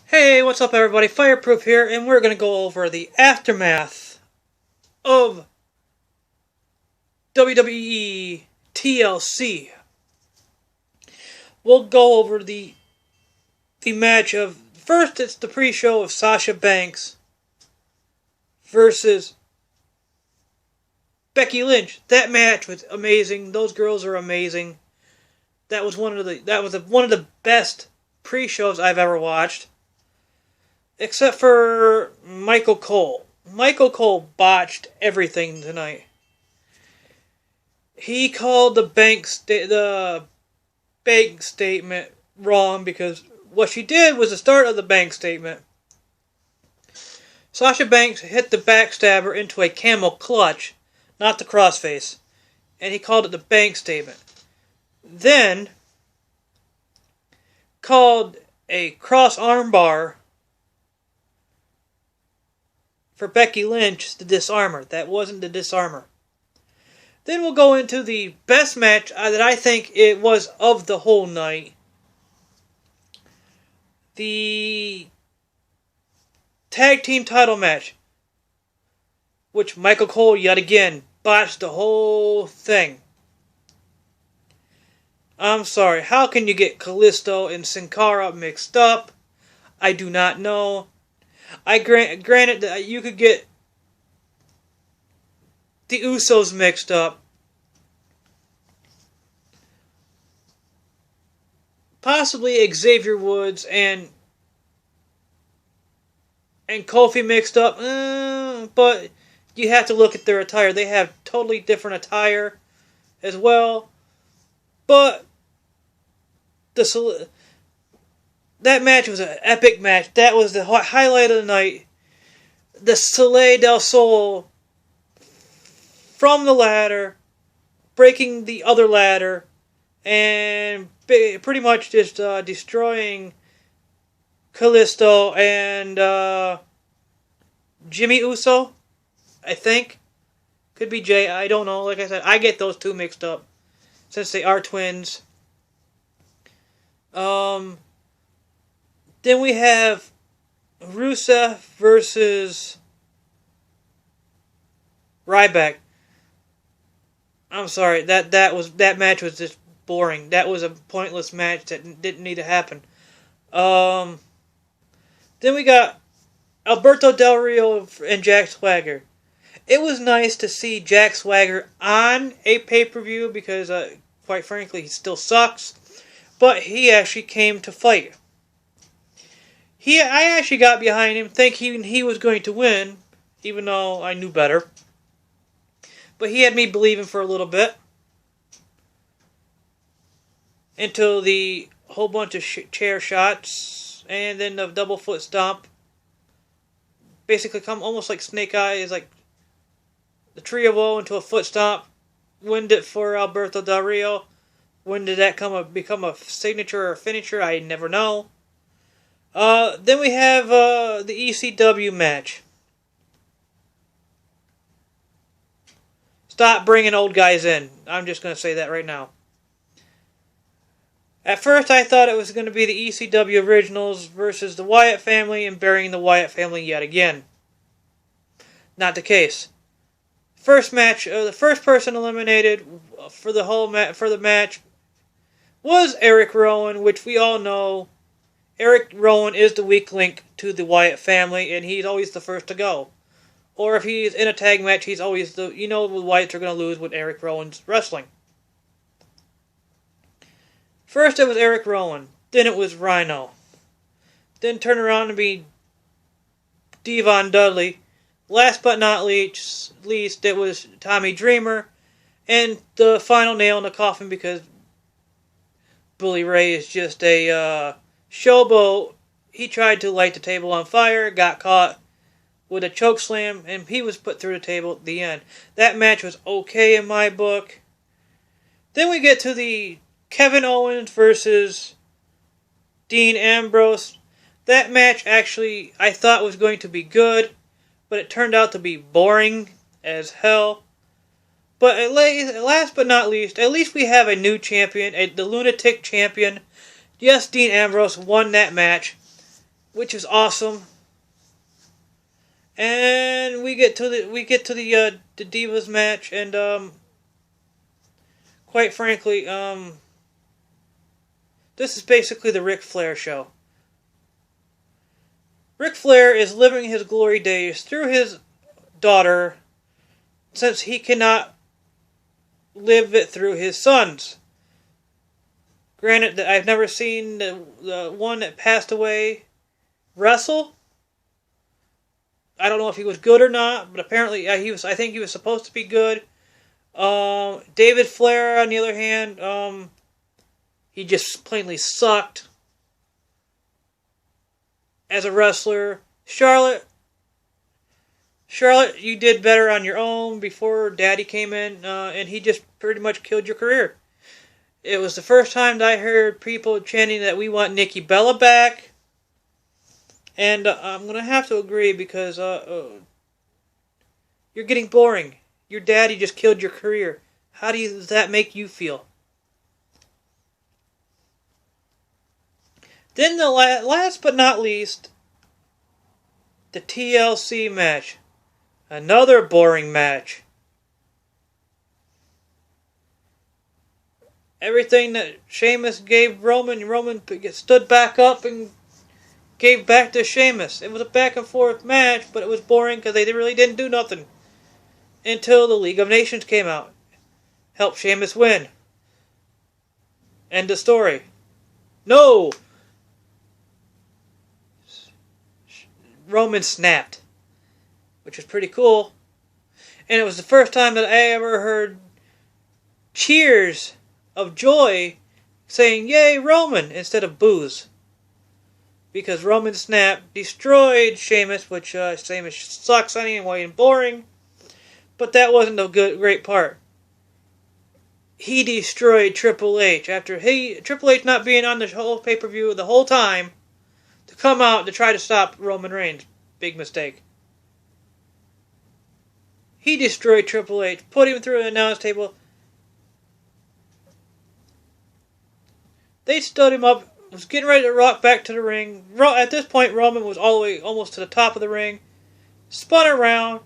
Hey, what's up everybody? Fireproof here, and we're going to go over the aftermath of WWE TLC. We'll go over the match of... First, it's the pre-show of Sasha Banks versus Becky Lynch. That match was amazing. Those girls are amazing. That was one of the best pre-shows I've ever watched. Except for Michael Cole. Michael Cole botched everything tonight. He called the bank statement wrong because what she did was the start of the bank statement. Sasha Banks hit the backstabber into a camel clutch, not the crossface, and he called it the bank statement. Then called a cross armbar for Becky Lynch the disarmer. That wasn't the disarmer. Then we'll go into the best match that I think it was of the whole night. The tag team title match, which Michael Cole yet again botched the whole thing. I'm sorry, how can you get Kalisto and Sin Cara mixed up? I do not know. Granted that you could get the Usos mixed up. Possibly Xavier Woods and Kofi mixed up. But you have to look at their attire. They have totally different attire as well. But that match was an epic match. That was the highlight of the night. The Soleil del Sol from the ladder, breaking the other ladder, and pretty much just destroying Kalisto and Jimmy Uso, I think. Could be Jay, I don't know. Like I said, I get those two mixed up since they are twins. Then we have Rusev versus Ryback. I'm sorry, that match was just boring. That was a pointless match that didn't need to happen. Then we got Alberto Del Rio and Jack Swagger. It was nice to see Jack Swagger on a pay-per-view because, quite frankly, he still sucks. But he actually came to fight. I actually got behind him, thinking he was going to win, even though I knew better. But he had me believing for a little bit. Until the whole bunch of chair shots, and then the double foot stomp. Basically come almost like Snake Eyes, like the Tree of Woe into a foot stomp. Winned it for Alberto Del Rio. When did that become a signature or a finisher? I never know. Then we have the ECW match. Stop bringing old guys in. I'm just going to say that right now. At first I thought it was going to be the ECW Originals versus the Wyatt family and burying the Wyatt family yet again. Not the case. First match, the first person eliminated for the match was Eric Rowan, which we all know. Eric Rowan is the weak link to the Wyatt family, and he's always the first to go. Or if he's in a tag match, he's always the Wyatts are going to lose when Eric Rowan's wrestling. First it was Eric Rowan, then it was Rhino. Then turned around to be Devon Dudley. Last but not least, it was Tommy Dreamer. And the final nail in the coffin because Bully Ray is just a showboat. He tried to light the table on fire, got caught with a choke slam, and he was put through the table at the end. That match was okay in my book. Then we get to the Kevin Owens versus Dean Ambrose. That match actually I thought was going to be good, but it turned out to be boring as hell. But last but not least, at least we have a new champion, the lunatic champion. Yes, Dean Ambrose won that match. which is awesome. And we get to the Divas match, and quite frankly, this is basically the Ric Flair show. Ric Flair is living his glory days through his daughter, since he cannot live it through his sons. Granted that I've never seen the one that passed away wrestle. I don't know if he was good or not, but apparently I think he was supposed to be good. David Flair, on the other hand, he just plainly sucked as a wrestler. Charlotte, you did better on your own before Daddy came in, and he just pretty much killed your career. It was the first time that I heard people chanting that we want Nikki Bella back. And I'm going to have to agree because you're getting boring. Your daddy just killed your career. How does that make you feel? Then the last but not least, the TLC match. Another boring match. Everything that Sheamus gave Roman stood back up and gave back to Sheamus. It was a back and forth match, but it was boring because they really didn't do nothing. Until the League of Nations came out. Helped Sheamus win. End of story. No! Roman snapped. Which was pretty cool. And it was the first time that I ever heard cheers of joy saying, "Yay, Roman!" instead of boos. Because Roman snapped, destroyed Sheamus, which Sheamus sucks anyway and boring. But that wasn't the great part. He destroyed Triple H after Triple H not being on the whole pay-per-view the whole time to come out to try to stop Roman Reigns. Big mistake. He destroyed Triple H, put him through an announce table. They stood him up. Was getting ready to rock back to the ring. At this point, Roman was all the way almost to the top of the ring. Spun around,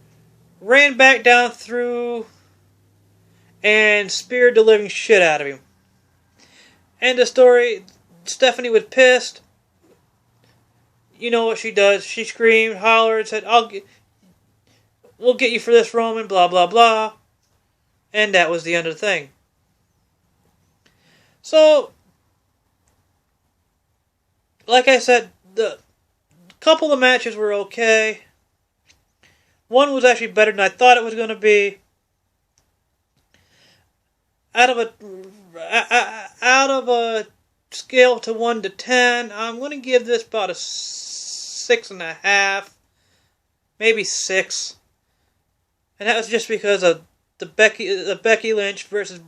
ran back down through, and speared the living shit out of him. End of story. Stephanie was pissed. You know what she does. She screamed, hollered, said, we'll get you for this, Roman, blah, blah, blah. And that was the end of the thing. So, like I said, the couple of matches were okay. One was actually better than I thought it was going to be. Out of a scale to 1 to 10, I'm going to give this about a 6.5, maybe 6. And that was just because of the Becky Lynch versus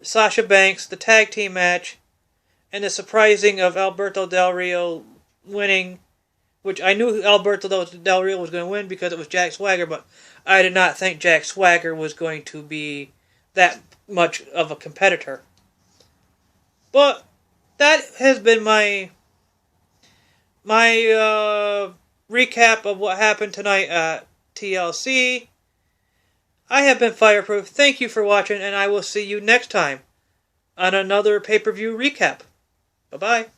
Sasha Banks, the tag team match. And the surprising of Alberto Del Rio winning, which I knew Alberto Del Rio was going to win because it was Jack Swagger, but I did not think Jack Swagger was going to be that much of a competitor. But that has been my recap of what happened tonight at TLC. I have been Fireproof. Thank you for watching, and I will see you next time on another pay-per-view recap. Bye-bye.